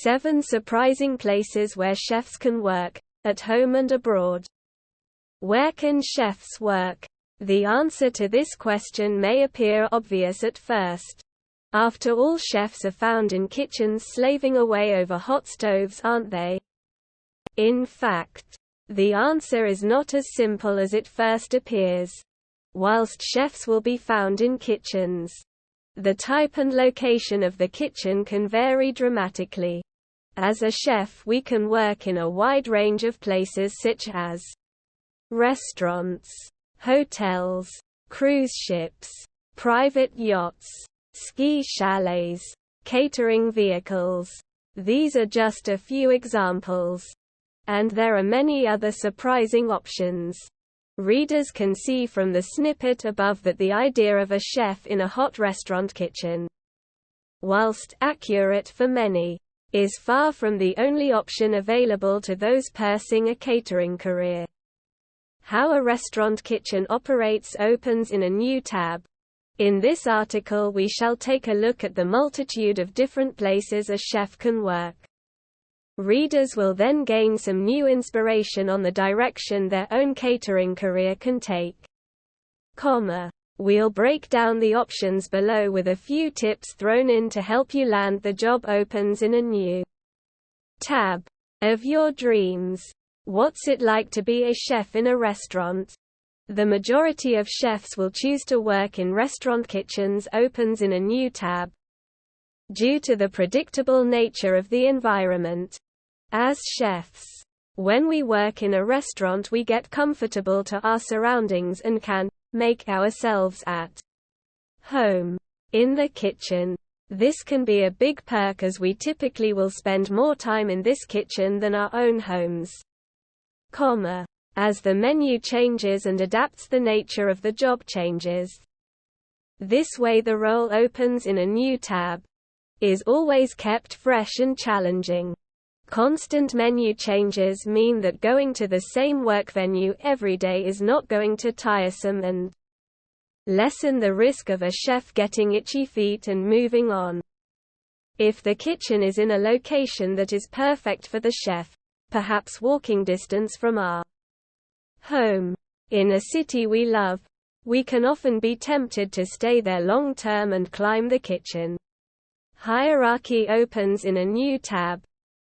7 surprising places where chefs can work, at home and abroad. Where can chefs work? The answer to this question may appear obvious at first. After all, chefs are found in kitchens slaving away over hot stoves, aren't they? In fact, the answer is not as simple as it first appears. Whilst chefs will be found in kitchens, the type and location of the kitchen can vary dramatically. As a chef, we can work in a wide range of places such as restaurants, hotels, cruise ships, private yachts, ski chalets, catering vehicles. These are just a few examples. And there are many other surprising options. Readers can see from the snippet above that the idea of a chef in a hot restaurant kitchen, whilst accurate for many, is far from the only option available to those pursuing a catering career. How a restaurant kitchen operates opens in a new tab. In this article we shall take a look at the multitude of different places a chef can work. Readers will then gain some new inspiration on the direction their own catering career can take. We'll break down the options below with a few tips thrown in to help you land the job opens in a new tab of your dreams. What's it like to be a chef in a restaurant? The majority of chefs will choose to work in restaurant kitchens opens in a new tab, due to the predictable nature of the environment. As chefs, when we work in a restaurant we get comfortable to our surroundings and can make ourselves at home in the kitchen. This can be a big perk as we typically will spend more time in this kitchen than our own homes. As the menu changes and adapts, the nature of the job changes. This way the role opens in a new tab is always kept fresh and challenging. Constant menu changes mean that going to the same work venue every day is not going to tiresome and lessen the risk of a chef getting itchy feet and moving on. If the kitchen is in a location that is perfect for the chef, perhaps walking distance from our home, in a city we love, we can often be tempted to stay there long term and climb the kitchen hierarchy opens in a new tab.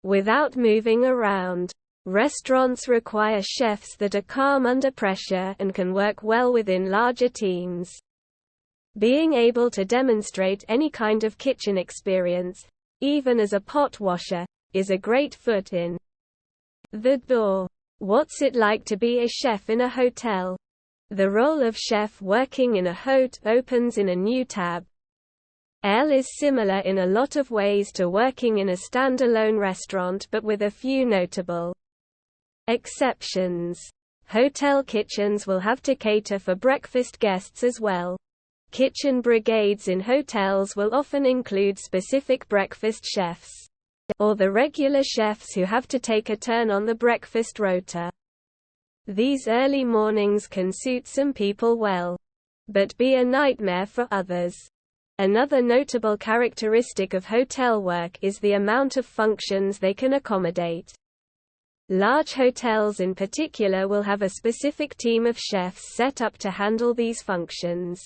Without moving around, restaurants require chefs that are calm under pressure and can work well within larger teams. Being able to demonstrate any kind of kitchen experience, even as a pot washer, is a great foot in the door. What's it like to be a chef in a hotel? The role of chef working in a hôte opens in a new tab. Is similar in a lot of ways to working in a standalone restaurant, but with a few notable exceptions. Hotel kitchens will have to cater for breakfast guests as well. Kitchen brigades in hotels will often include specific breakfast chefs, or the regular chefs who have to take a turn on the breakfast rota. These early mornings can suit some people well, but be a nightmare for others. Another notable characteristic of hotel work is the amount of functions they can accommodate. Large hotels in particular will have a specific team of chefs set up to handle these functions.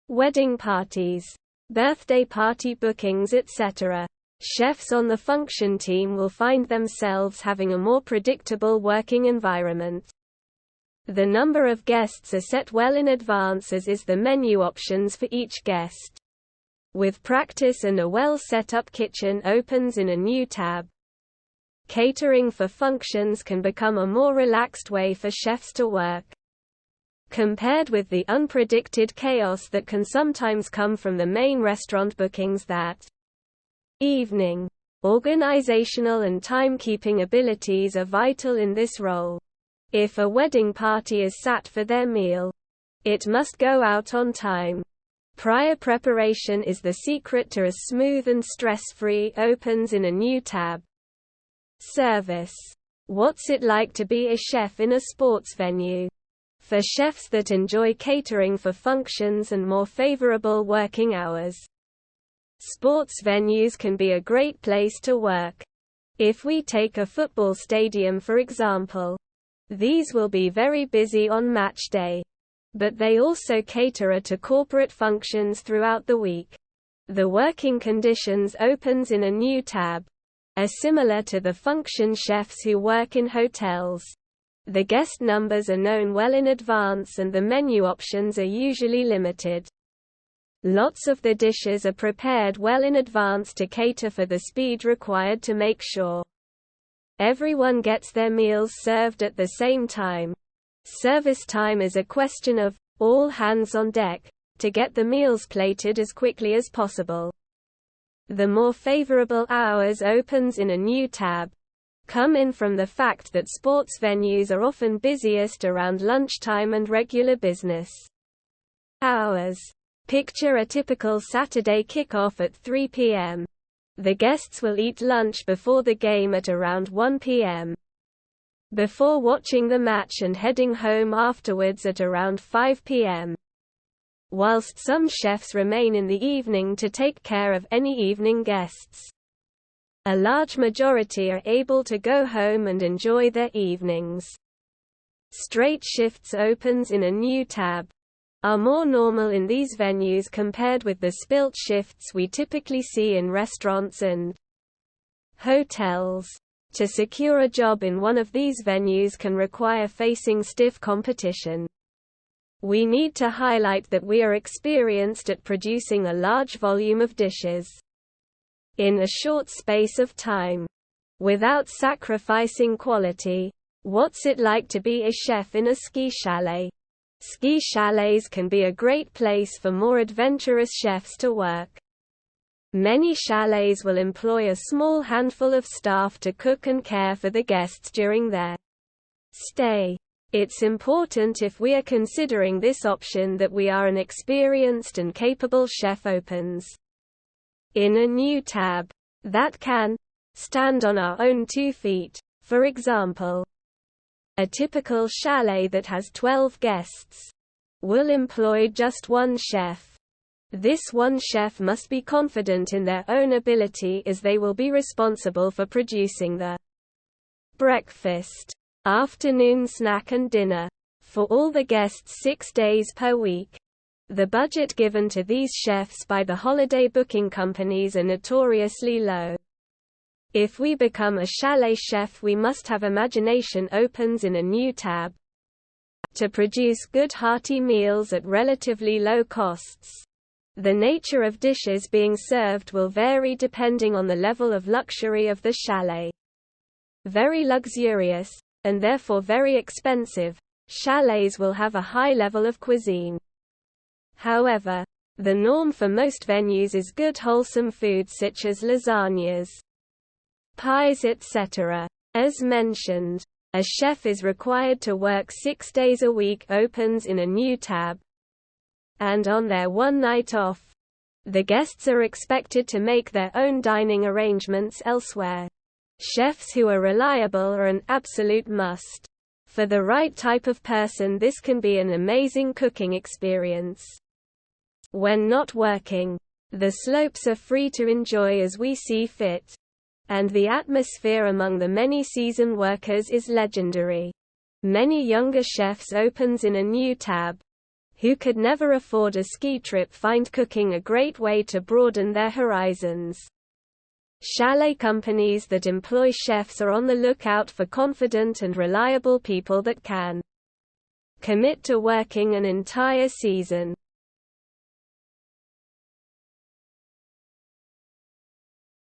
Wedding parties, birthday party bookings, etc. Chefs on the function team will find themselves having a more predictable working environment. The number of guests are set well in advance, as is the menu options for each guest. With practice and a well-set-up kitchen opens in a new tab. Catering for functions can become a more relaxed way for chefs to work. Compared with the unpredicted chaos that can sometimes come from the main restaurant bookings that evening, organizational and timekeeping abilities are vital in this role. If a wedding party is sat for their meal, it must go out on time. Prior preparation is the secret to a smooth and stress-free opens in a new tab. Service. What's it like to be a chef in a sports venue? For chefs that enjoy catering for functions and more favorable working hours, Sports venues can be a great place to work. If we take a football stadium for example, these will be very busy on match day. But they also cater to corporate functions throughout the week. The working conditions opens in a new tab, are similar to the function chefs who work in hotels. The guest numbers are known well in advance and the menu options are usually limited. Lots of the dishes are prepared well in advance to cater for the speed required to make sure everyone gets their meals served at the same time. Service time is a question of all hands on deck to get the meals plated as quickly as possible. The more favorable hours opens in a new tab come in from the fact that sports venues are often busiest around lunchtime and regular business hours. Picture a typical Saturday kickoff at 3 p.m. The guests will eat lunch before the game at around 1 p.m. before watching the match and heading home afterwards at around 5 p.m. Whilst some chefs remain in the evening to take care of any evening guests, a large majority are able to go home and enjoy their evenings. Straight shifts opens in a new tab are more normal in these venues compared with the spilt shifts we typically see in restaurants and hotels. To secure a job in one of these venues can require facing stiff competition. We need to highlight that we are experienced at producing a large volume of dishes in a short space of time, without sacrificing quality. What's it like to be a chef in a ski chalet? Ski chalets can be a great place for more adventurous chefs to work. Many chalets will employ a small handful of staff to cook and care for the guests during their stay. It's important if we are considering this option that we are an experienced and capable chef opens in a new tab that can stand on our own 2 feet. For example, a typical chalet that has 12 guests will employ just one chef. This one chef must be confident in their own ability as they will be responsible for producing the breakfast, afternoon snack and dinner for all the guests 6 days per week. The budget given to these chefs by the holiday booking companies are notoriously low. If we become a chalet chef, we must have imagination opens in a new tab to produce good hearty meals at relatively low costs. The nature of dishes being served will vary depending on the level of luxury of the chalet. Very luxurious, and therefore very expensive, chalets will have a high level of cuisine. However, the norm for most venues is good wholesome foods such as lasagnas, pies, etc. As mentioned, a chef is required to work 6 days a week opens in a new tab. And on their one night off, the guests are expected to make their own dining arrangements elsewhere. Chefs who are reliable are an absolute must. For the right type of person, this can be an amazing cooking experience. When not working, the slopes are free to enjoy as we see fit. And the atmosphere among the many season workers is legendary. Many younger chefs opens in a new tab who could never afford a ski trip find cooking a great way to broaden their horizons. Chalet companies that employ chefs are on the lookout for confident and reliable people that can commit to working an entire season.